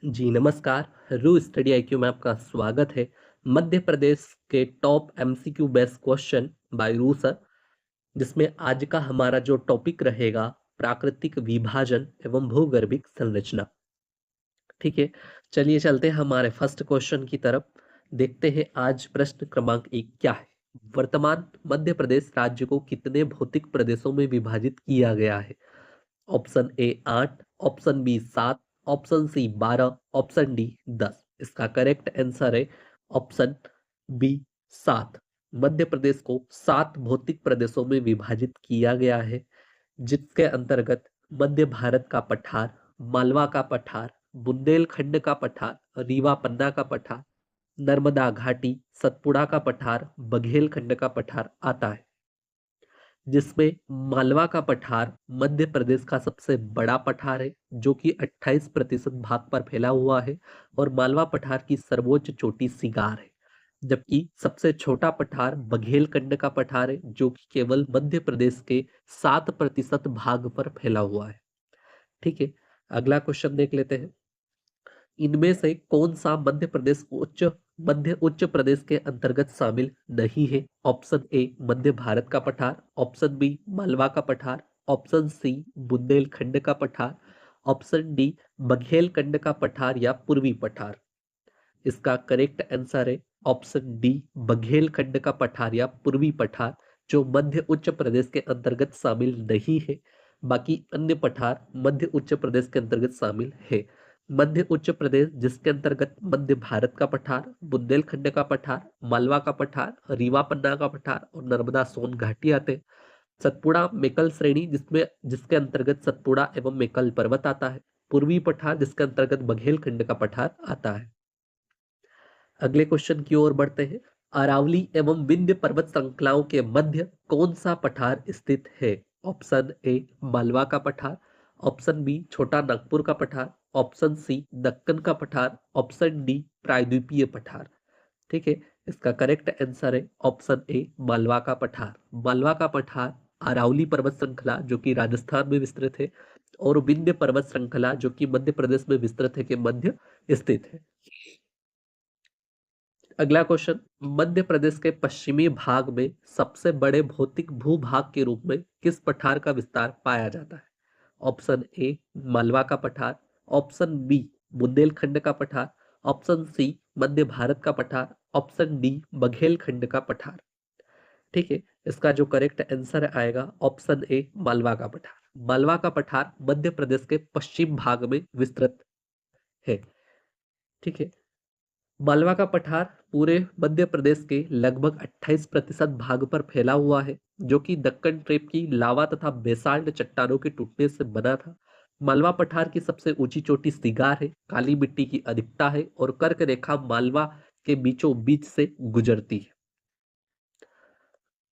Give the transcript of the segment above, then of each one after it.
जी नमस्कार। रू study IQ में आपका स्वागत है। मध्य प्रदेश के top MCQ based question by रू सर, जिसमें आज का हमारा जो टॉपिक रहेगा प्राकृतिक विभाजन एवं भूगर्भिक संरचना। ठीक है, चलिए चलते हैं हमारे फर्स्ट क्वेश्चन की तरफ। देखते हैं आज प्रश्न क्रमांक 1 क्या है। वर्तमान मध्य प्रदेश राज्य को कितने भौतिक प्रदेशों में विभाजित किया गया है? Option A 8, option B 7, option C 12, option D 10। इसका करेक्ट आंसर है ऑप्शन बी 7। मध्य प्रदेश को 7 भौतिक प्रदेशों में विभाजित किया गया है, जिसके अंतर्गत मध्य भारत का पठार, मालवा का पठार, बुंदेलखंड का पठार, रीवा पन्ना का पठार, नर्मदा घाटी, सतपुड़ा का पठार, बघेलखंड का पठार आता है। जिसमें मालवा का पठार मध्य प्रदेश का सबसे बड़ा पठार है, जो कि 28% भाग पर फैला हुआ है और मालवा पठार की सर्वोच्च चोटी सिगार है। जबकि सबसे छोटा पठार बघेलखंड का पठार है, जो कि केवल मध्य प्रदेश के 7% भाग पर फैला हुआ है। ठीक है, अगला क्वेश्चन देख लेते हैं। इनमें से कौन सा मध्य उच्च प्रदेश के अंतर्गत शामिल नहीं है? ऑप्शन ए मध्य भारत का पठार, ऑप्शन बी मालवा का पठार, ऑप्शन सी बुंदेलखंड का पठार, ऑप्शन डी बघेलखंड का पठार या पूर्वी पठार। इसका करेक्ट आंसर है ऑप्शन डी बघेलखंड का पठार या पूर्वी पठार, जो मध्य उच्च प्रदेश के अंतर्गत शामिल नहीं है। बाकी अन्य पठार मध्य उच्च प्रदेश के अंतर्गत शामिल है। मध्य उच्च प्रदेश जिसके अंतर्गत मध्य भारत का पठार, बुंदेलखंड का पठार, मालवा का पठार, रीवा पन्ना का पठार और नर्मदा सोन घाटी आते हैं। सतपुड़ा मेकल श्रेणी जिसमें जिसके अंतर्गत सतपुड़ा एवं मेकल पर्वत आता है। पूर्वी पठार जिसके अंतर्गत बघेलखंड का पठार आता है। अगले क्वेश्चन की ओर बढ़ते हैं। अरावली एवं विंध्य पर्वत श्रृंखलाओं के मध्य कौन सा पठार स्थित है? ऑप्शन ए मालवा का पठार, ऑप्शन बी छोटा नागपुर का पठार, ऑप्शन सी दक्कन का पठार, ऑप्शन डी प्रायद्वीपीय पठार। ठीक है, इसका करेक्ट आंसर है ऑप्शन ए मालवा का पठार। मालवा का पठार अरावली पर्वत श्रृंखला जो कि राजस्थान में विस्तृत है और विंध्य पर्वत श्रृंखला जो कि मध्य प्रदेश में विस्तृत है के मध्य स्थित है। अगला क्वेश्चन। मध्य प्रदेश के पश्चिमी भाग में सबसे बड़े भौतिक भूभाग के रूप में किस पठार का विस्तार पाया जाता है? ऑप्शन ए मालवा का पठार, ऑप्शन बी बुंदेलखंड का पठार, ऑप्शन सी मध्य भारत का पठार, ऑप्शन डी बघेलखंड का पठार। ठीक है, इसका जो करेक्ट आंसर आएगा ऑप्शन ए मालवा का पठार। मालवा का पठार मध्य प्रदेश के पश्चिम भाग में विस्तृत है। ठीक है, मालवा का पठार पूरे मध्य प्रदेश के लगभग 28% भाग पर फैला हुआ है, जो कि दक्कन ट्रेप की लावा तथा बेसाल्ट चट्टानों के टूटने से बना था। मालवा पठार की सबसे ऊंची चोटी सिगार है, काली मिट्टी की अधिकता है और कर्क रेखा मालवा के बीचों बीच से गुजरती है।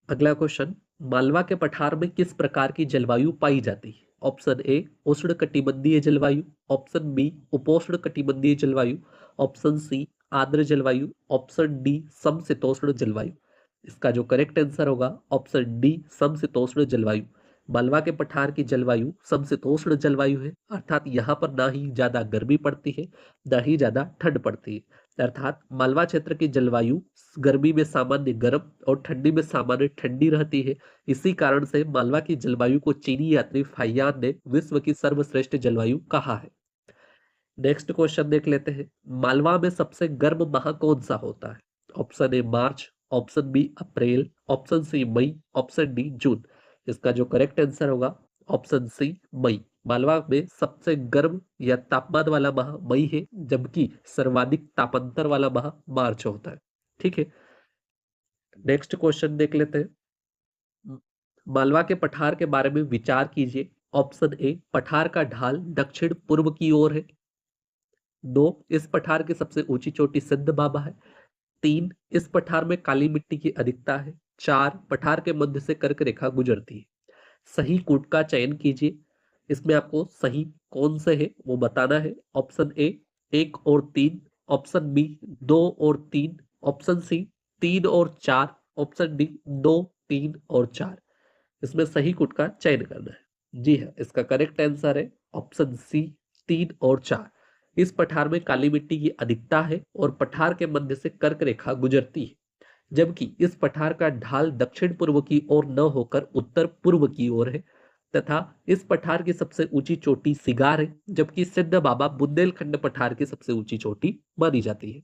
अगला क्वेश्चन। मालवा के पठार में किस प्रकार की जलवायु पाई जाती है? ऑप्शन ए उष्ण कटिबंधीय जलवायु, ऑप्शन बी उपोष्ण कटिबंधीय जलवायु, ऑप्शन सी आर्द्र जलवायु, ऑप्शन डी समशीतोष्ण जलवायु। इसका जो करेक्ट आंसर होगा ऑप्शन डी समशीतोष्ण जलवायु। मालवा के पठार की जलवायु समशीतोष्ण जलवायु है, अर्थात यहाँ पर ना ही ज्यादा गर्मी पड़ती है ना ही ज्यादा ठंड पड़ती है। अर्थात मालवा क्षेत्र की जलवायु गर्मी में सामान्य गर्म और ठंडी में सामान्य ठंडी रहती है। इसी कारण से मालवा की जलवायु को चीनी यात्री फाहियान ने विश्व की सर्वश्रेष्ठ जलवायु कहा है। नेक्स्ट क्वेश्चन देख लेते हैं। मालवा में सबसे गर्म माह कौन सा होता है? ऑप्शन ए मार्च, ऑप्शन बी अप्रैल, ऑप्शन सी मई, ऑप्शन डी जून। इसका जो करेक्ट आंसर होगा ऑप्शन सी मई। मालवा में सबसे गर्म या तापमान वाला माह मई है, जबकि सर्वाधिक तापांतर वाला माह मार्च होता है। ठीक है, नेक्स्ट क्वेश्चन देख लेते हैं। मालवा के पठार के बारे में विचार कीजिए। ऑप्शन ए पठार का ढाल दक्षिण पूर्व की ओर है। 2 इस पठार की सबसे ऊंची चोटी सिद्ध बाबा है। 3 इस पठार में काली मिट्टी की अधिकता है। 4 पठार के मध्य से कर्क रेखा गुजरती है। सही कूट का चयन कीजिए। इसमें आपको सही कौन से है वो बताना है। ऑप्शन ए 1 और 3, ऑप्शन बी 2 और 3, ऑप्शन सी 3 और 4, ऑप्शन डी 2, 3 और 4। इसमें सही कूट का चयन करना है। जी हाँ, इसका करेक्ट आंसर है ऑप्शन सी 3 और 4। इस पठार में काली मिट्टी की अधिकता है और पठार के मध्य से कर्क रेखा गुजरती है, जबकि इस पठार का ढाल दक्षिण पूर्व की ओर न होकर उत्तर पूर्व की ओर है तथा इस पठार की सबसे ऊंची चोटी सिगार है, जबकि सिद्ध बाबा बुंदेलखंड पठार की सबसे ऊंची चोटी मानी जाती है।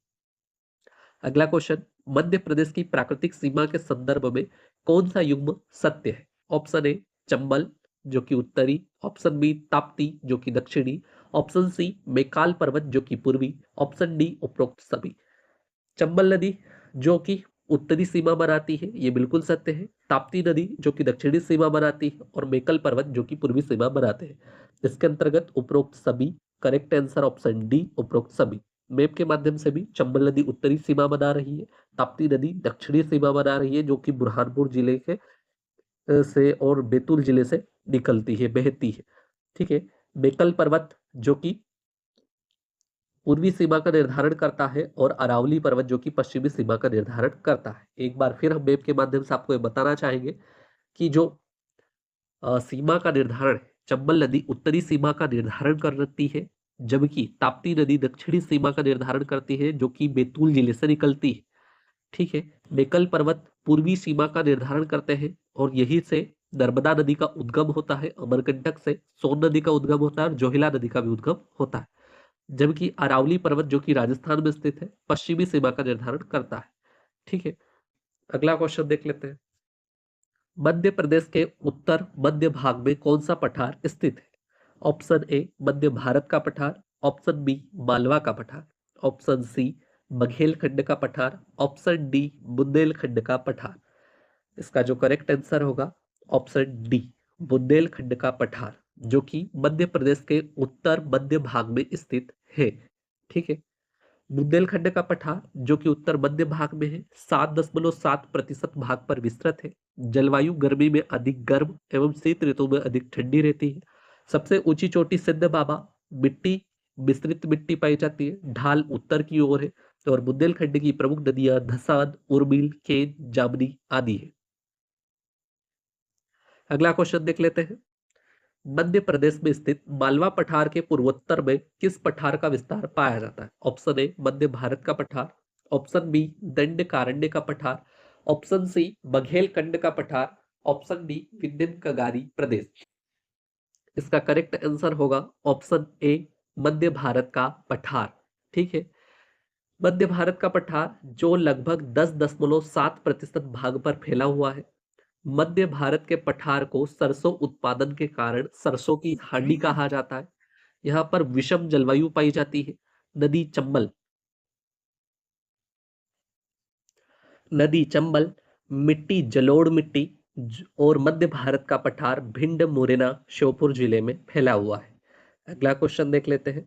अगला क्वेश्चन, मध्य प्रदेश की प्राकृतिक सीमा के संदर्भ में कौन सा युग्म सत्य है? ऑप्शन ए चंबल जो कि उत्तरी, ऑप्शन बी ताप्ती जो कि दक्षिणी, ऑप्शन सी मैकाल पर्वत जो कि पूर्वी, ऑप्शन डी उपरोक्त सभी। चंबल नदी जो कि उत्तरी सीमा बनाती है, ये बिल्कुल सत्य है। ताप्ती नदी जो कि दक्षिणी सीमा बनाती है और मैकल पर्वत जो कि पूर्वी सीमा बनाते हैं। इसके अंतर्गत उपरोक्त सभी, करेक्ट आंसर ऑप्शन डी उपरोक्त सभी। मैप के माध्यम से भी चंबल नदी उत्तरी सीमा बना रही है, ताप्ती नदी दक्षिणी सीमा बना रही है जो कि बुरहानपुर जिले के से और बैतूल जिले से निकलती है, बहती है। ठीक है। मैकल पर्वत जो कि पूर्वी सीमा का निर्धारण करता है और अरावली पर्वत जो कि पश्चिमी सीमा का निर्धारण करता है। एक बार फिर हम मैप के माध्यम से आपको ये बताना चाहेंगे कि जो सीमा का निर्धारण है, चंबल नदी उत्तरी सीमा का निर्धारण करती है, जबकि ताप्ती नदी दक्षिणी सीमा का निर्धारण करती है जो कि बैतूल जिले से निकलती है। ठीक है। मैकल पर्वत पूर्वी सीमा का निर्धारण करते हैं और यही से नर्मदा नदी का उद्गम होता है, अमरकंटक से सोन नदी का उद्गम होता है और जोहिला नदी का भी उद्गम होता है, जबकि अरावली पर्वत जो कि राजस्थान में स्थित है पश्चिमी सीमा का निर्धारण करता है। ठीक है। अगला क्वेश्चन देख लेते हैं, मध्य प्रदेश के उत्तर मध्य भाग में कौन सा पठार स्थित है? ऑप्शन ए मध्य भारत का पठार, ऑप्शन बी मालवा का पठार, ऑप्शन सी बघेलखंड का पठार, ऑप्शन डी बुंदेलखंड का पठार। इसका जो करेक्ट आंसर होगा ऑप्शन डी बुंदेलखंड का पठार, जो कि मध्य प्रदेश के उत्तर मध्य भाग में स्थित है। ठीक है। बुंदेलखंड का पठार जो कि उत्तर मध्य भाग में है, 7.7% भाग पर विस्तृत है। जलवायु गर्मी में अधिक गर्म एवं शीत ऋतु में अधिक ठंडी रहती है। सबसे ऊंची चोटी सिद्ध बाबा, मिट्टी मिश्रित मिट्टी पाई जाती है, ढाल उत्तर की ओर है और बुंदेलखंड की प्रमुख नदियां धसान, उर्मिल, केन, जामनी आदि है। अगला क्वेश्चन देख लेते हैं, मध्य प्रदेश में स्थित मालवा पठार के पूर्वोत्तर में किस पठार का विस्तार पाया जाता है? ऑप्शन ए मध्य भारत का पठार, ऑप्शन बी दंडकारण्य का पठार, ऑप्शन सी बघेलखंड का पठार, ऑप्शन डी विंध्य कगारी प्रदेश। इसका करेक्ट आंसर होगा ऑप्शन ए मध्य भारत का पठार। ठीक है। मध्य भारत का पठार जो लगभग 10.7% भाग पर फैला हुआ है। मध्य भारत के पठार को सरसों उत्पादन के कारण सरसों की हांडी कहा जाता है। यहाँ पर विषम जलवायु पाई जाती है। नदी चंबल, मिट्टी जलोढ़ मिट्टी और मध्य भारत का पठार भिंड, मुरैना, श्योपुर जिले में फैला हुआ है। अगला क्वेश्चन देख लेते हैं,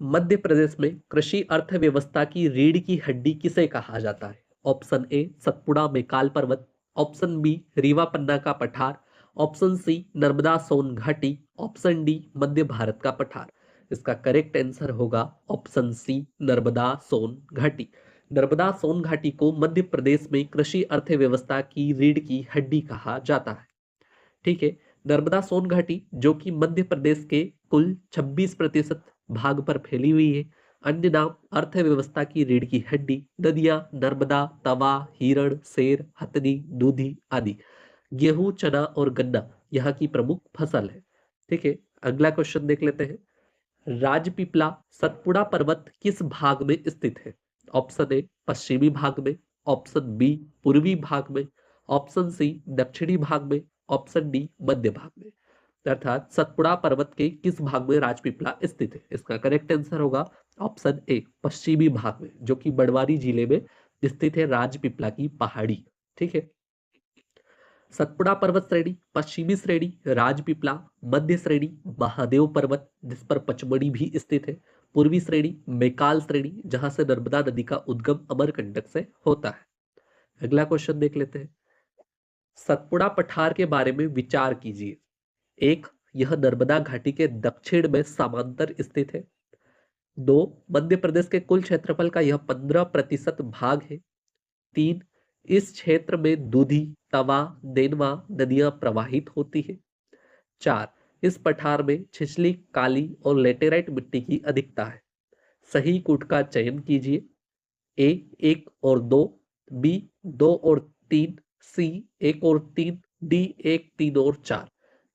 मध्य प्रदेश में कृषि अर्थव्यवस्था की रीढ़ की हड्डी किसे कहा जाता है? ऑप्शन ए सतपुड़ा मैकाल पर्वत, ऑप्शन बी रीवा पन्ना का पठार, ऑप्शन सी नर्मदा सोन घाटी, ऑप्शन डी मध्य भारत का पठार। इसका करेक्ट आंसर होगा ऑप्शन सी नर्मदा सोन घाटी। नर्मदा सोन घाटी को मध्य प्रदेश में कृषि अर्थव्यवस्था की रीढ़ की हड्डी कहा जाता है। ठीक है। नर्मदा सोन घाटी जो कि मध्य प्रदेश के कुल 26% भाग पर फैली हुई है। अन्य नाम अर्थव्यवस्था की रीढ़ की हड्डी, नदियां नर्मदा, तवा, हिरण, शेर, हथनी, दूधी आदि। गेहूं, चना और गन्ना यहाँ की प्रमुख फसल है। ठीक है। अगला क्वेश्चन देख लेते हैं, राजपीपला सतपुड़ा पर्वत किस भाग में स्थित है? ऑप्शन ए पश्चिमी भाग में, ऑप्शन बी पूर्वी भाग में, ऑप्शन सी दक्षिणी भाग में, ऑप्शन डी मध्य भाग में। अर्थात सतपुड़ा पर्वत के किस भाग में राजपीपला स्थित है? इसका करेक्ट आंसर होगा ऑप्शन ए पश्चिमी भाग में, जो कि बड़वारी जिले में स्थित है राजपीपला की पहाड़ी। ठीक है। सतपुड़ा पर्वत श्रेणी, पश्चिमी श्रेणी राजपीपला, मध्य श्रेणी महादेव पर्वत जिस पर पचमढ़ी भी स्थित है, पूर्वी श्रेणी मैकाल श्रेणी जहां से नर्मदा नदी का उद्गम अमरकंटक से होता है। अगला क्वेश्चन देख लेते हैं, सतपुड़ा पठार के बारे में विचार कीजिए। एक, यह नर्मदा घाटी के दक्षिण में समांतर स्थित है। दो, मध्य प्रदेश के कुल क्षेत्रफल का यह 15% भाग है। तीन, इस क्षेत्र में दूधी, तवा, देनवा नदियां प्रवाहित होती है। चार, इस पठार में छिछली, काली और लेटेराइट मिट्टी की अधिकता है। सही कूट का चयन कीजिए। ए 1 और 2, बी 2 और 3, सी 1 और 3, डी 1, 3 और 4।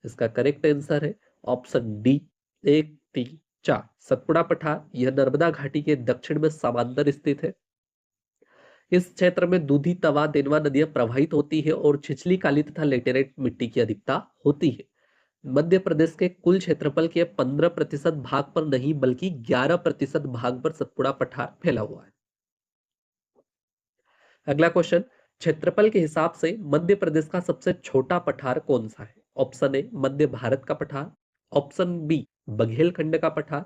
इसका करेक्ट आंसर है ऑप्शन डी 1, 3, 4। सतपुड़ा पठार यह नर्मदा घाटी के दक्षिण में समांतर स्थित है। इस क्षेत्र में दूधी, तवा, देनवा नदियां प्रवाहित होती है और छिछली, काली तथा लेटेराइट मिट्टी की अधिकता होती है। मध्य प्रदेश के कुल क्षेत्रफल के 15% भाग पर नहीं बल्कि 11% भाग पर सतपुड़ा पठार फैला हुआ है। अगला क्वेश्चन, क्षेत्रफल के हिसाब से मध्य प्रदेश का सबसे छोटा पठार कौन सा है? ऑप्शन ए मध्य भारत का पठार, ऑप्शन बी बघेलखंड का पठार,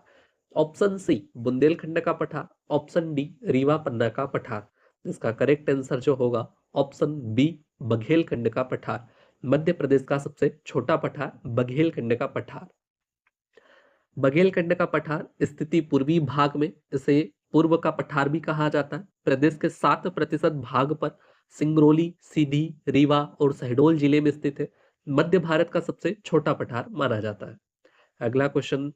ऑप्शन सी बुंदेलखंड का पठार, ऑप्शन डी रीवा पन्ना का पठार। इसका करेक्ट आंसर जो होगा ऑप्शन बी बघेलखंड का पठार। मध्य प्रदेश का सबसे छोटा पठार बघेलखंड का पठार। बघेलखंड का पठार स्थिति पूर्वी भाग में, इसे पूर्व का पठार भी कहा जाता है। प्रदेश के 7% भाग पर सिंगरौली, सीधी, रीवा और शहडोल जिले में स्थित है। मध्य भारत का सबसे छोटा पठार माना जाता है। अगला क्वेश्चन,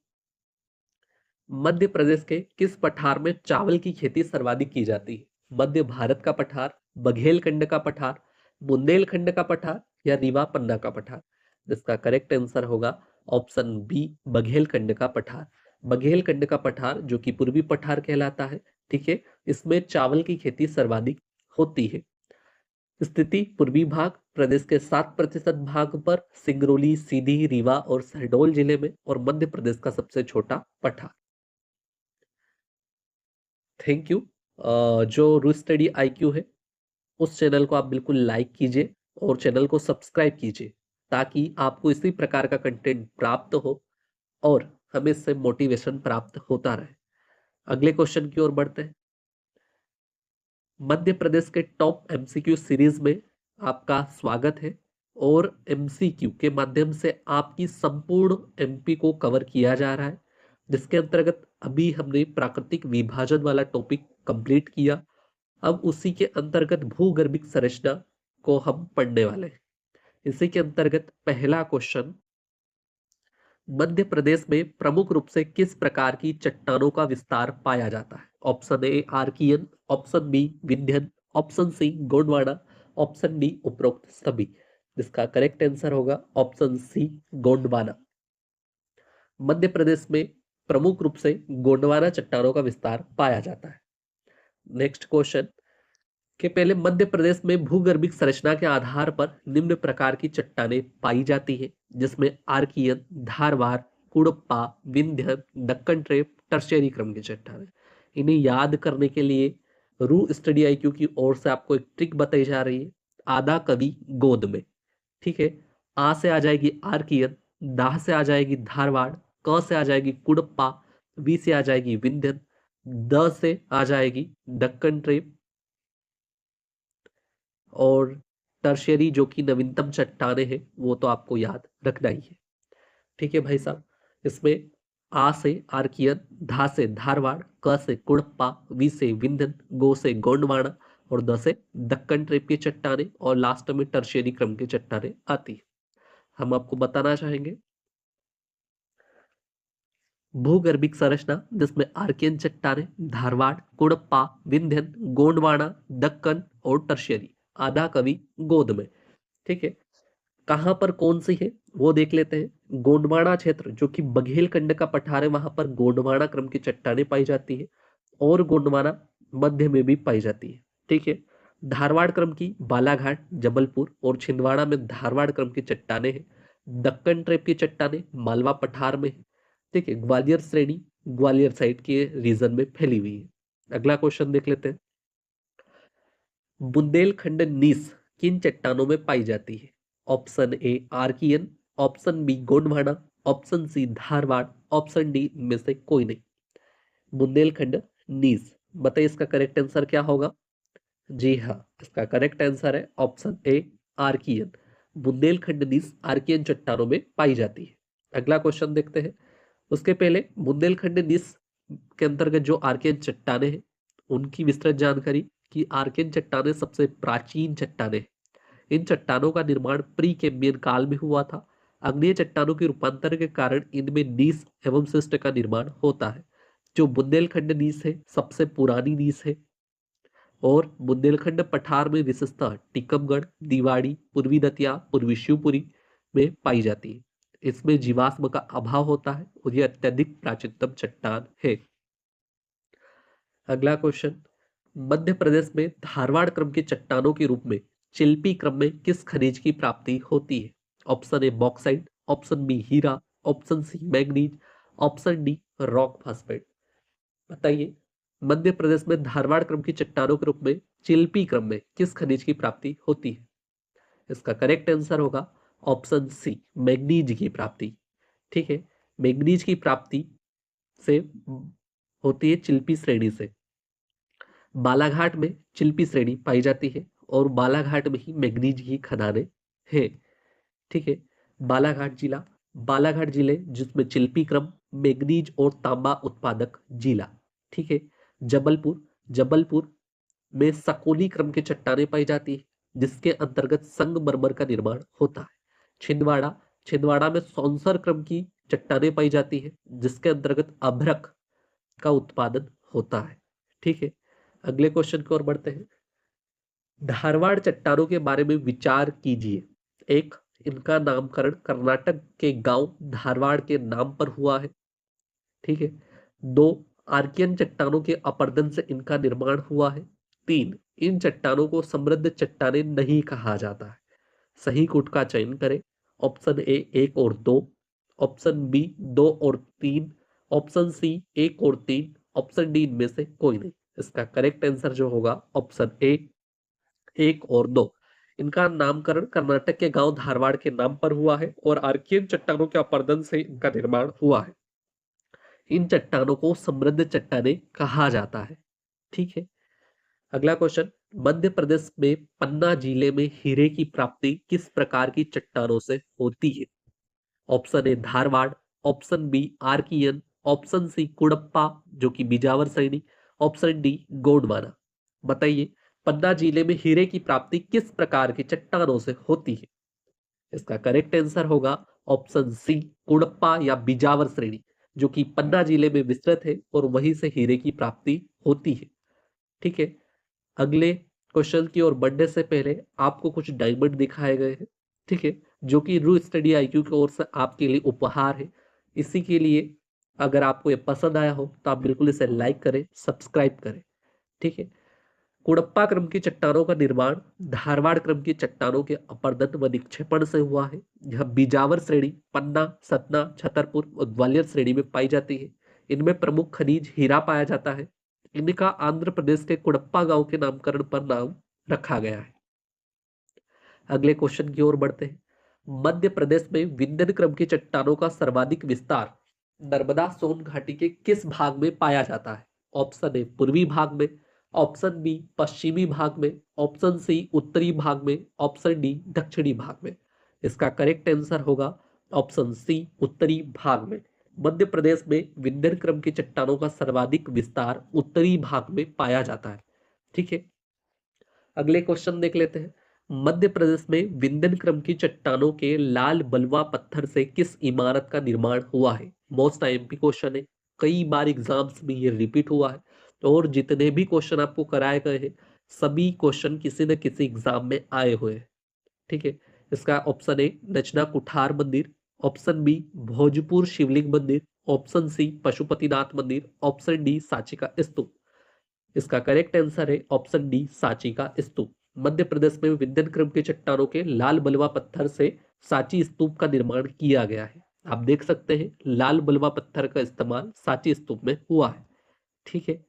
मध्य प्रदेश के किस पठार में चावल की खेती सर्वाधिक की जाती है? मध्य भारत का पठार, बघेलखंड का पठार, बुंदेलखंड का पठार या रीवा पन्ना का पठार। इसका करेक्ट आंसर होगा ऑप्शन बी बघेलखंड का पठार। बघेलखंड का पठार जो कि पूर्वी पठार कहलाता है, ठीक है, इसमें चावल की खेती सर्वाधिक होती है। स्थिति पूर्वी भाग, प्रदेश के 7% भाग पर सिंगरौली, सीधी, रीवा और शहडोल जिले में, और मध्य प्रदेश का सबसे छोटा पठार। Thank you. जो रू स्टडी IQ है उस चैनल को आप बिल्कुल लाइक कीजिए और चैनल को सब्सक्राइब कीजिए ताकि आपको इसी प्रकार का कंटेंट प्राप्त हो और हमें इससे मोटिवेशन प्राप्त होता रहे। अगले क्वेश्चन की ओर बढ़ते हैं। मध्य प्रदेश के टॉप MCQ सीरीज में आपका स्वागत है और MCQ के माध्यम से आपकी संपूर्ण MP को कवर किया जा रहा है, जिसके अंतर्गत अभी हमने प्राकृतिक विभाजन वाला टॉपिक कंप्लीट किया। अब उसी के अंतर्गत भूगर्भिक संरचना को हम पढ़ने वाले हैं। इसी के अंतर्गत पहला क्वेश्चन, मध्य प्रदेश में प्रमुख रूप से किस प्रकार की चट्टानों का विस्तार पाया जाता है? Option A Archaean, option B Vindhyan, option C Gondwana, option D उपरोक्त सभी। जिसका करेक्ट आंसर होगा ऑप्शन सी गोंडवाना। मध्य प्रदेश में प्रमुख रूप से गोंडवाना चट्टानों का विस्तार पाया जाता है। नेक्स्ट क्वेश्चन के पहले, मध्य प्रदेश में भूगर्भिक संरचना के आधार पर निम्न प्रकार की चट्टानें पाई जाती है, जिसमें Archean, Dharwar, Cuddapah, Vindhyan, Deccan trap, tertiary क्रम की चट्टानें। इन्हें याद करने के लिए रू स्टडी IQ की ओर से आपको एक ट्रिक बताई जा रही है, आधा कवि गोद में। ठीक है, आ से आ जाएगी आर्कियन, दाह से आ जाएगी धारवाड़, क से आ जाएगी कुड़प्पा, वी से आ जाएगी विंध्यन, द से आ जाएगी दक्कन ट्रेप, और टर्शियरी जो कि नवीनतम चट्टानें हैं वो तो आपको याद रखना ही है। ठीक है भाई साहब, इसमें आ से आर्कियन, धा से धारवाड़, क से कुड़प्पा, वी से विंध्यन, गो से गोंडवाना और द से दक्कन ट्रेप की चट्टानें और लास्ट में टर्शियरी क्रम की चट्टानें आती है। हम आपको बताना चाहेंगे भूगर्भिक संरचना जिसमें आर्कियन चट्टानें, धारवाड़, कुड़प्पा, विंध्यन, गोंडवाना, दक्कन और टर्शियरी, आधा कवि गोद में। ठीक है, कहां पर कौन सी है वो देख लेते हैं। गोंडवाना क्षेत्र जो कि बघेलखंड का पठार है, वहां पर गोंडवाना क्रम की चट्टानें पाई जाती है और गोंडवाना मध्य में भी पाई जाती है। ठीक है, धारवाड़ क्रम की बालाघाट, जबलपुर और छिंदवाड़ा में धारवाड़ क्रम की चट्टानें हैं। दक्कन ट्रेप की चट्टानें मालवा पठार में है। ठीक है, ग्वालियर श्रेणी ग्वालियर साइड के रीजन में फैली हुई है। अगला क्वेश्चन देख लेते हैं। बुंदेलखंड नीस किन चट्टानों में पाई जाती है? Option A Archaean, option B Gondwana, option C Dharwar, option D में से कोई नहीं। बुंदेलखंड नीस, बताइए इसका करेक्ट आंसर क्या होगा? जी हाँ, इसका करेक्ट आंसर है option A Archaean. Bundelkhand gneiss Archaean चट्टानों में पाई जाती है। अगला क्वेश्चन देखते हैं। उसके पहले बुंदेलखंड नीस के अंतर्गत जो आर्कियन चट्टानें हैं उनकी विस्तृत जानकारी कि आर्कियन चट्टानें सबसे प्राचीन चट्टानें हैं। इन चट्टानों का निर्माण प्री कैम्ब्रियन काल में हुआ था। अग्नीय चट्टानों के रूपांतर के कारण इनमें नीस एवं शिस्ट का निर्माण होता है। जो बुंदेलखंड नीस है सबसे पुरानी नीस है और बुंदेलखंड पठार में विशेषतः टीकमगढ़, दीवाड़ी, पूर्वी दतिया, पूर्वी शिवपुरी में पाई जाती है। इसमें जीवाश्म का अभाव होता है और यह अत्यधिक प्राचीनतम चट्टान है। अगला क्वेश्चन, मध्य प्रदेश में धारवाड़ क्रम के चट्टानों के रूप में चिल्पी क्रम में किस खनिज की प्राप्ति होती है? Option A bauxite, option B हीरा, option C manganese, option D rock phosphate. बताइए, मध्य प्रदेश में धारवाड़ क्रम की चट्टानों के रूप में चिल्पी क्रम में किस खनिज की प्राप्ति होती है? इसका करेक्ट आंसर होगा ऑप्शन सी मैग्नीज की प्राप्ति। ठीक है, मैग्नीज की प्राप्ति से होती है चिल्पी श्रेणी से। बालाघाट में चिल्पी श्रेणी पाई जाती है और बालाघाट में ही मैग्नीज की खदानें हैं। ठीक है, बालाघाट जिले जिसमें चिल्पी क्रम, मैग्नीज और तांबा उत्पादक जिला। ठीक है, जबलपुर में सकोली क्रम के चट्टानें पाई जाती है जिसके अंतर्गत संगमरमर का निर्माण होता है। छिंदवाड़ा में सौंसर क्रम की चट्टानें पाई जाती है जिसके अंतर्गत अभ्रक का उत्पादन होता है। ठीक है, अगले क्वेश्चन की ओर बढ़ते हैं। धारवाड़ चट्टानों के बारे में विचार कीजिए। एक, इनका नामकरण कर्नाटक के गांव धारवाड़ के नाम पर हुआ है। ठीक है, दो, आर्कियन चट्टानों के अपरदन से इनका निर्माण हुआ है। तीन, इन चट्टानों को समृद्ध चट्टानें नहीं कहा जाता है। सही कूट का चयन करें। ऑप्शन ए एक और दो, ऑप्शन बी दो और तीन, ऑप्शन सी एक और तीन, ऑप्शन डी इनमें से कोई नहीं। इसका करेक्ट आंसर जो होगा ऑप्शन ए एक और दो। इनका नामकरण कर्नाटक के गांव धारवाड़ के नाम पर हुआ है और आर्कियन चट्टानों के अपरदन से इनका निर्माण हुआ है। इन चट्टानों को समृद्ध चट्टानें कहा जाता है। ठीक है, अगला क्वेश्चन, मध्य प्रदेश में पन्ना जिले में हीरे की प्राप्ति किस प्रकार की चट्टानों से होती है? Option A Dharwar, option B Archaean, option C Cuddapah जो कि बिजावर श्रेणी, ऑप्शन डी गोंडवाना। बताइए, पन्ना जिले में हीरे की प्राप्ति किस प्रकार की चट्टानों से होती है? इसका करेक्ट आंसर होगा ऑप्शन सी कुड़प्पा या बिजावर श्रेणी जो कि पन्ना जिले में विस्तृत है और वहीं से हीरे की प्राप्ति होती है। ठीक है, अगले क्वेश्चन की ओर बढ़ने से पहले आपको कुछ डायमंड दिखाए गए हैं। ठीक है, जो कि रू स्टडी आईक्यू की ओर से आपके लिए उपहार है। इसी के लिए अगर आपको ये पसंद आया हो तो आप बिल्कुल इसे लाइक करें, सब्सक्राइब करें। ठीक है, कुड़प्पा क्रम की चट्टानों का निर्माण धारवाड़ क्रम की चट्टानों के अपरदन व निक्षेपण से हुआ है। यह बिजावर श्रेणी पन्ना, सतना, छतरपुर और ग्वालियर श्रेणी में पाई जाती है। इनमें प्रमुख खनिज हीरा पाया जाता है। इनका आंध्र प्रदेश के कुड़प्पा गांव के नामकरण पर नाम रखा गया है। अगले क्वेश्चन की ओर बढ़ते हैं। मध्य प्रदेश में विंध्यन क्रम की चट्टानों का सर्वाधिक विस्तार नर्मदा सोन घाटी के किस भाग में पाया जाता है? ऑप्शन ए पूर्वी भाग में, ऑप्शन बी पश्चिमी भाग में, ऑप्शन सी उत्तरी भाग में, ऑप्शन डी दक्षिणी भाग में। इसका करेक्ट आंसर होगा ऑप्शन सी उत्तरी भाग में। मध्य प्रदेश में विंध्यन क्रम की चट्टानों का सर्वाधिक विस्तार उत्तरी भाग में पाया जाता है। ठीक है, अगले क्वेश्चन देख लेते हैं। मध्य प्रदेश में विंध्यन क्रम की चट्टानों के लाल बलुआ पत्थर से किस इमारत का निर्माण हुआ है? मोस्ट आईएमपी क्वेश्चन है, कई बार एग्जाम्स में ये रिपीट हुआ है और जितने भी क्वेश्चन आपको कराए गए हैं सभी क्वेश्चन किसी न किसी एग्जाम में आए हुए हैं। ठीक है, इसका ऑप्शन ए नचना कुठार मंदिर, ऑप्शन बी भोजपुर शिवलिंग मंदिर, ऑप्शन सी पशुपतिनाथ मंदिर, ऑप्शन डी सांची का स्तूप। इसका करेक्ट आंसर है ऑप्शन डी सांची का स्तूप। मध्य प्रदेश में विंध्यन क्रम के चट्टानों के लाल बलुआ पत्थर से सांची स्तूप का निर्माण किया गया है। आप देख सकते हैं लाल बलुआ पत्थर का इस्तेमाल सांची स्तूप में हुआ है। ठीक है,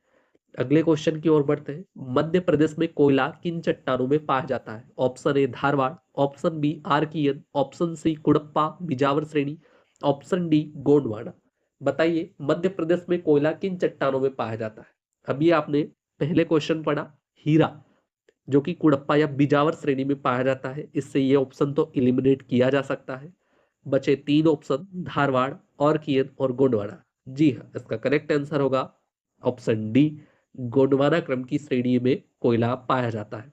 अगले क्वेश्चन की ओर बढ़ते हैं। मध्य प्रदेश में कोयला किन चट्टानों में पाया जाता है? Option A Dharwar, option B Archaean, option C Cuddapah Bijawar श्रेणी, ऑप्शन डी गोंडवाना। बताइए, मध्य प्रदेश में कोयला किन चट्टानों में पाया जाता है? अभी आपने पहले क्वेश्चन पढ़ा हीरा जो कि कुड़प्पा या बिजावर श्रेणी में पाया जाता है। इससे ये ऑप्शन तो एलिमिनेट किया जा सकता है। बचे तीन ऑप्शन धारवाड़, आर्कियन और गोंडवाना। जी हाँ, इसका करेक्ट आंसर होगा ऑप्शन डी गोंडवाना क्रम की श्रेणी में कोयला पाया जाता है।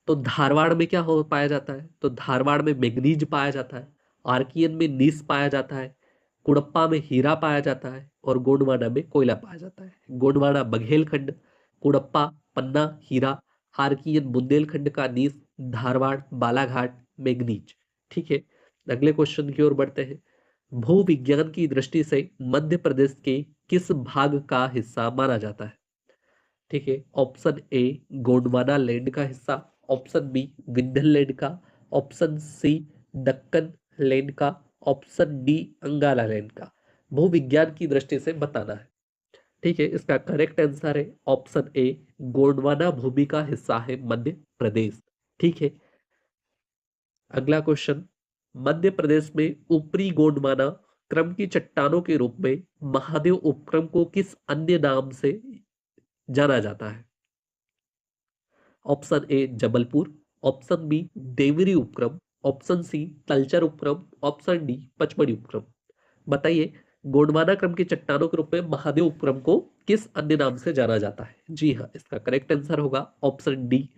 तो धारवाड़ में क्या हो पाया जाता है? तो धारवाड़ में मैग्नीज पाया जाता है आर्कियन में नीस पाया जाता है, कुड़प्पा में हीरा पाया जाता है और गोंडवाना में कोयला पाया जाता है। गोंडवाना बघेलखंड, कुड़प्पा पन्ना हीरा, आर्कियन बुंदेलखंड का नीस, धारवाड़ बालाघाट मैंगनीज। ठीक है, अगले क्वेश्चन की ओर बढ़ते हैं। भूविज्ञान की दृष्टि से मध्य प्रदेश के किस भाग का हिस्सा माना जाता है? ठीक है, ऑप्शन ए गोंडवाना लैंड का हिस्सा, ऑप्शन बी विंध्य लैंड का, ऑप्शन सी दक्कन लैंड का, ऑप्शन डी अंगाला लैंड का। भूविज्ञान की दृष्टि से बताना है। ठीक है, इसका करेक्ट आंसर है ऑप्शन ए गोंडवाना भूमि का हिस्सा है मध्य प्रदेश। ठीक है, अगला क्वेश्चन। मध्य प्रदेश में ऊपरी गोंडवाना क्रम की चट्टानों के रूप में महादेव उपक्रम को किस अन्य नाम से जाना जाता है? Option A Jabalpur, option B Deori उपक्रम, ऑप्शन सी तलचर उपक्रम, ऑप्शन डी पचमढ़ी उपक्रम। बताइए, गोंडवाना क्रम की चट्टानों के रूप में महादेव उपक्रम को किस अन्य नाम से जाना जाता है? जी हाँ, इसका करेक्ट आंसर होगा ऑप्शन डी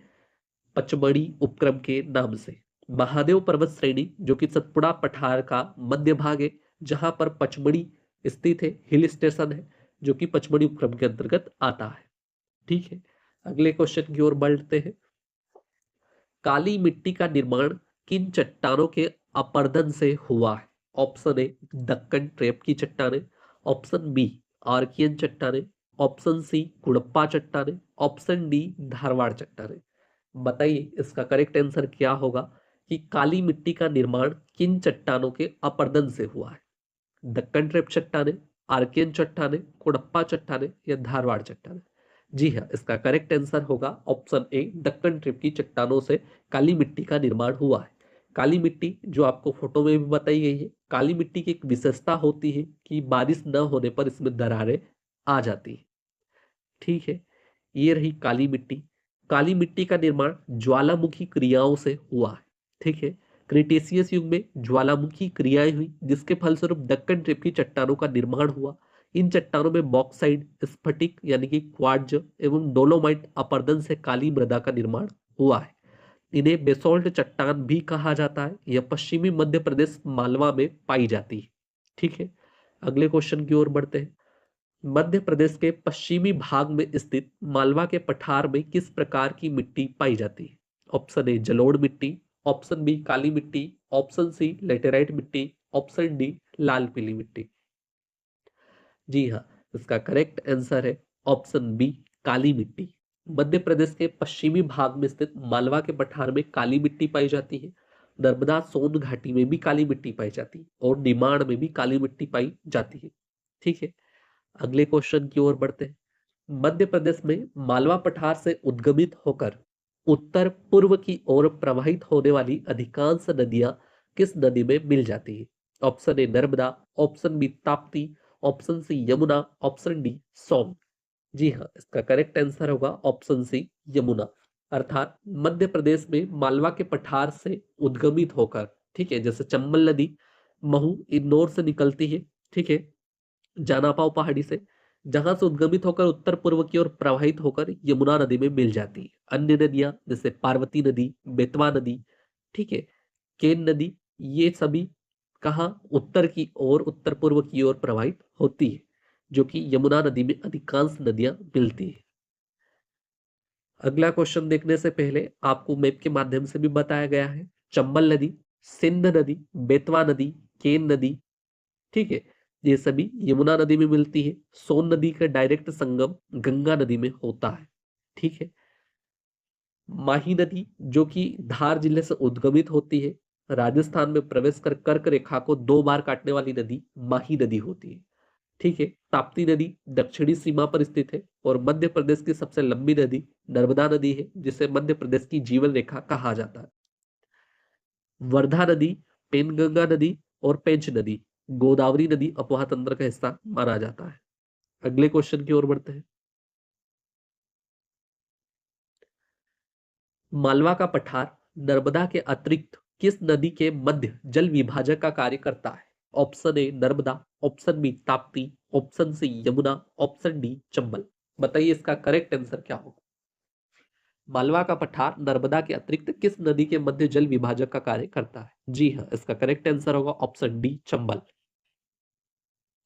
पचमढ़ी उपक्रम के नाम से। महादेव पर्वत श्रेणी जो कि सतपुड़ा पठार का मध्य भाग है, जहां पर पचमढ़ी स्थित है, हिल स्टेशन है, जो कि पचमढ़ी उपक्रम के अंतर्गत आता है। ठीक है, अगले क्वेश्चन की ओर बढ़ते हैं। काली मिट्टी का निर्माण किन चट्टानों के अपरदन से हुआ है? ऑप्शन ए दक्कन ट्रेप की चट्टानें, ऑप्शन बी आर्कियन चट्टानें, ऑप्शन सी कुड़प्पा चट्टानें, ऑप्शन डी धारवाड़ चट्टानें। बताइए, इसका करेक्ट आंसर क्या होगा कि काली मिट्टी का निर्माण किन चट्टानों के अपरदन से हुआ है? दक्कन ट्रेप चट्टानें, आर्कियन चट्टानें, कुड़प्पा चट्टानें या धारवाड़ चट्टानें। जी हाँ, इसका करेक्ट आंसर होगा ऑप्शन ए दक्कन ट्रिप की चट्टानों से काली मिट्टी का निर्माण हुआ है। काली मिट्टी जो आपको फोटो में भी बताई गई है, काली मिट्टी की एक विशेषता होती है कि बारिश न होने पर इसमें दरारें आ जाती है। ठीक है, ये रही काली मिट्टी। काली मिट्टी का निर्माण ज्वालामुखी क्रियाओं से हुआ है। ठीक है, क्रिटेशियस युग में ज्वालामुखी क्रियाएं हुई जिसके फलस्वरूप दक्कन ट्रिप की चट्टानों का निर्माण हुआ। इन चट्टानों में बॉक्साइट, स्फटिक यानी कि क्वार्ट्ज एवं डोलोमाइट अपरदन से काली मृदा का निर्माण हुआ है। इन्हें बेसोल्ट चट्टान भी कहा जाता है। यह पश्चिमी मध्य प्रदेश मालवा में पाई जाती है। ठीक है, अगले क्वेश्चन की ओर बढ़ते हैं। मध्य प्रदेश के पश्चिमी भाग में स्थित मालवा के पठार में किस प्रकार की मिट्टी पाई जाती है? ऑप्शन ए जलोढ़ मिट्टी, ऑप्शन बी काली मिट्टी, ऑप्शन सी लेटेराइट मिट्टी, ऑप्शन डी लाल पीली मिट्टी। जी हाँ, इसका करेक्ट आंसर है ऑप्शन बी काली मिट्टी। मध्य प्रदेश के पश्चिमी भाग में स्थित मालवा के पठार में काली मिट्टी पाई जाती है। नर्मदा सोन घाटी में भी काली मिट्टी पाई जाती है और निमाड़ में भी काली मिट्टी पाई जाती है। ठीक है, अगले क्वेश्चन की ओर बढ़ते हैं। मध्य प्रदेश में मालवा पठार से उद्गमित होकर उत्तर पूर्व की ओर प्रवाहित होने वाली अधिकांश नदियां किस नदी में मिल जाती है? Option A Narmada, option B Tapti, option C Yamuna, option D Son. जी हाँ, इसका करेक्ट आंसर होगा ऑप्शन सी यमुना। अर्थात मध्य प्रदेश में मालवा के पठार से उद्गमित होकर, ठीक है, जैसे चंबल नदी महू इंदौर से निकलती है, ठीक है, जानापाव पहाड़ी से, जहां से उद्गमित होकर उत्तर पूर्व की ओर प्रवाहित होकर यमुना नदी में मिल जाती है। अन्य नदियां जैसे पार्वती नदी, बेतवा नदी, ठीक है, केन नदी, ये सभी कहा उत्तर की ओर, उत्तर पूर्व की ओर प्रवाहित होती है, जो कि यमुना नदी में अधिकांश नदियां मिलती है। अगला क्वेश्चन देखने से पहले आपको मैप के माध्यम से भी बताया गया है। चंबल नदी, सिंध नदी, बेतवा नदी, केन नदी, ठीक है, ये सभी यमुना नदी में मिलती है। सोन नदी का डायरेक्ट संगम गंगा नदी में होता है। ठीक है, माही नदी जो कि धार जिले से उद्गमित होती है, राजस्थान में प्रवेश कर कर्क रेखा को 2 बार काटने वाली नदी माही नदी होती है। ठीक है, ताप्ती नदी दक्षिणी सीमा पर स्थित है और मध्य प्रदेश की सबसे लंबी नदी नर्मदा नदी है, जिसे मध्य प्रदेश की जीवन रेखा कहा जाता है। वर्धा नदी, पेनगंगा नदी और पेंच नदी गोदावरी नदी अपवाह तंत्र का हिस्सा माना जाता है। अगले क्वेश्चन की ओर बढ़ते हैं। मालवा का पठार नर्मदा के अतिरिक्त किस नदी के मध्य जल विभाजक का कार्य करता है? Option A Narmada, option B Tapti, option C Yamuna, option D Chambal. बताइए, इसका करेक्ट आंसर क्या होगा? मालवा का पठार नर्मदा के अतिरिक्त किस नदी के मध्य जल विभाजक का कार्य करता है? जी हाँ, इसका करेक्ट आंसर होगा ऑप्शन डी, चंबल।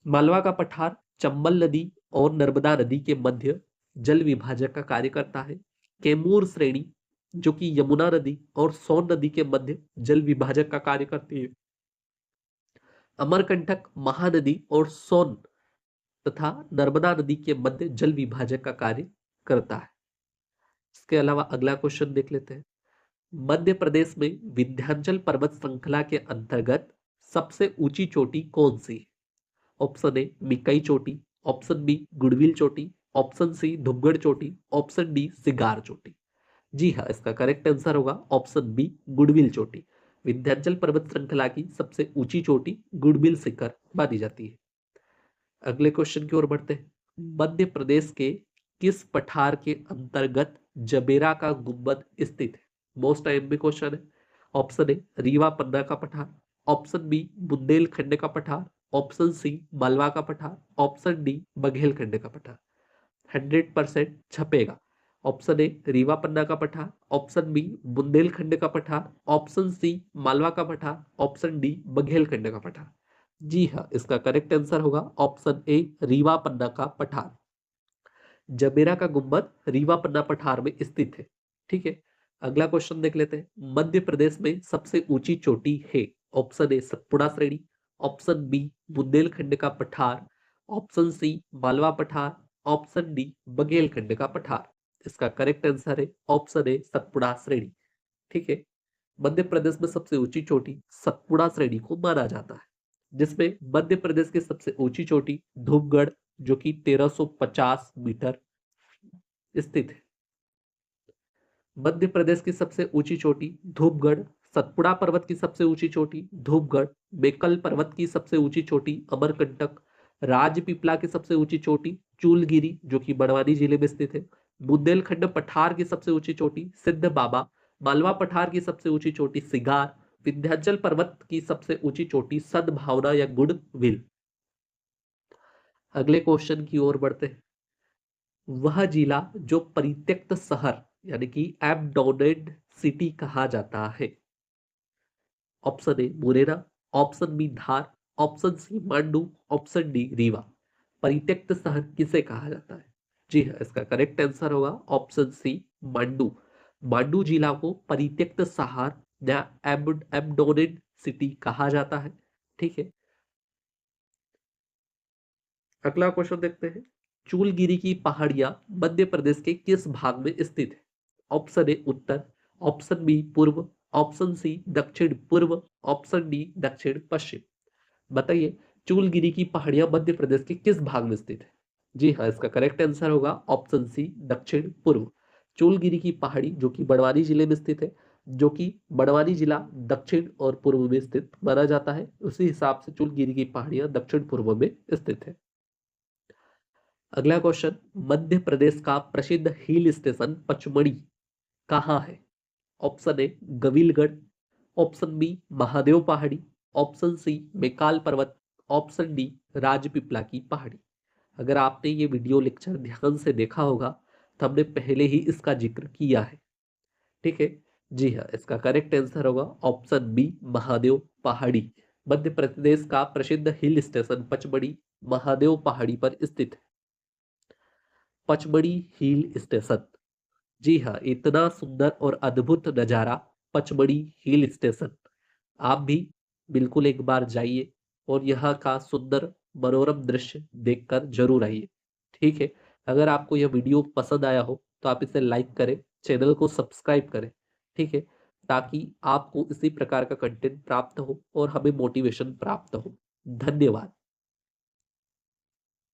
मालवा का पठार चंबल नदी और नर्मदा नदी के मध्य जल विभाजक का कार्य करता है। कैमूर श्रेणी जो कि यमुना नदी और सोन नदी के मध्य जल विभाजक का कार्य करती है। अमरकंटक महानदी और सोन तथा नर्मदा नदी के मध्य जल विभाजक का कार्य करता है। इसके अलावा अगला क्वेश्चन देख लेते हैं। मध्य प्रदेश में विंध्याचल पर्वत श्रृंखला के अंतर्गत सबसे ऊंची चोटी कौन सी है? ऑप्शन ए मिकाई चोटी, ऑप्शन बी गुड़विल चोटी, ऑप्शन सी धुपगढ़ चोटी, ऑप्शन डी सिगार चोटी। जी हाँ, इसका करेक्ट आंसर होगा ऑप्शन बी गुड़विल चोटी। विंध्याचल पर्वत श्रृंखला की सबसे ऊंची चोटी गुड़विल शिखर मानी जाती है। अगले क्वेश्चन की ओर बढ़ते हैं। मध्य प्रदेश के किस पठार के अंतर्गत जबेरा का गुंबद स्थित है? मोस्ट आईएमपी क्वेश्चन है। ऑप्शन ए रीवा पन्ना का पठार, ऑप्शन बी बुंदेलखंड का पठार, ऑप्शन सी मालवा का पठार, ऑप्शन डी बघेलखंड का पठार। 100% छपेगा। ऑप्शन ए रीवा पन्ना का पठार, ऑप्शन बी बुंदेलखंड का पठार, ऑप्शन सी मालवा का पठार, ऑप्शन डी बघेलखंड का पठार। जी हाँ, इसका करेक्ट आंसर होगा ऑप्शन ए रीवा पन्ना का पठार। जबेरा का गुंबद रीवा पन्ना पठार में स्थित है। ठीक है, अगला क्वेश्चन देख लेते हैं। मध्य प्रदेश में सबसे ऊंची चोटी है? ऑप्शन ए सतपुड़ा श्रेणी, ऑप्शन बी बुंदेलखंड का पठार, ऑप्शन सी मालवा पठार, ऑप्शन डी बघेलखंड का पठार। इसका करेक्ट आंसर है ऑप्शन ए सतपुड़ा श्रेणी। ठीक है, मध्य प्रदेश में सबसे ऊंची चोटी सतपुड़ा श्रेणी को माना जाता है, जिसमें मध्य प्रदेश की सबसे ऊंची चोटी धूपगढ़ जो कि 1350 मीटर स्थित है। मध्य प्रदेश की सबसे ऊंची चोटी धूपगढ़, सतपुड़ा पर्वत की सबसे ऊंची चोटी धूपगढ़, बेकल पर्वत की सबसे ऊंची चोटी अमरकंटक, राजपीपला की सबसे ऊंची चोटी चूलगिरी जो कि बड़वानी जिले में स्थित है, बुंदेलखंड पठार की सबसे ऊंची चोटी सिद्ध बाबा, मालवा पठार की सबसे ऊंची चोटी सिगार, विंध्याचल पर्वत की सबसे ऊंची चोटी सद्भावना या गुडविल। अगले क्वेश्चन की ओर बढ़ते हैं। वह जिला जो परित्यक्त शहर यानी कि एबडोनेड सिटी कहा जाता है? Option A Morena, option B Dhar, option C Mandu, option D Rewa. परित्यक्त शहर किसे कहा जाता है? जी हाँ, इसका करेक्ट आंसर होगा ऑप्शन सी मांडू। मांडू जिला को परित्यक्त शहर या एबडोनेड सिटी कहा जाता है। ठीक है, अगला क्वेश्चन देखते हैं। चूलगिरी की पहाड़ियां मध्य प्रदेश के किस भाग में स्थित है? ऑप्शन ए उत्तर, ऑप्शन बी पूर्व, ऑप्शन सी दक्षिण पूर्व, ऑप्शन डी दक्षिण पश्चिम। बताइए, चूलगिरी की पहाड़ियां मध्य प्रदेश के किस भाग में स्थित है? जी हाँ, इसका करेक्ट आंसर होगा ऑप्शन सी दक्षिण पूर्व। चूलगिरी की पहाड़ी जो कि बड़वानी जिले में स्थित है, जो कि बड़वानी जिला दक्षिण और पूर्व में स्थित माना जाता है, उसी हिसाब से चूलगिरी की पहाड़ियां दक्षिण पूर्व में स्थित है। अगला क्वेश्चन, मध्य प्रदेश का प्रसिद्ध हिल स्टेशन पचमढ़ी कहाँ है? Option A Gawilgarh, option B Mahadev पहाड़ी, ऑप्शन सी मेकाल पर्वत, ऑप्शन डी राजपीपला की पहाड़ी। अगर आपने ये वीडियो लेक्चर ध्यान से देखा होगा तो हमने पहले ही इसका जिक्र किया है। ठीक है, जी हाँ, इसका करेक्ट आंसर होगा ऑप्शन बी महादेव पहाड़ी। मध्य प्रदेश का प्रसिद्ध हिल स्टेशन पचमढ़ी महादेव पहाड़ी पर स्थित है। पचमढ़ी हिल स्टेशन, जी हाँ, इतना सुंदर और अद्भुत नजारा पचमढ़ी हिल स्टेशन। आप भी बिल्कुल एक बार जाइए और यहाँ का सुंदर मनोरम दृश्य देखकर जरूर आइए। ठीक है, अगर आपको यह वीडियो पसंद आया हो तो आप इसे लाइक करें, चैनल को सब्सक्राइब करें। ठीक है, ताकि आपको इसी प्रकार का कंटेंट प्राप्त हो और हमें मोटिवेशन प्राप्त हो। धन्यवाद।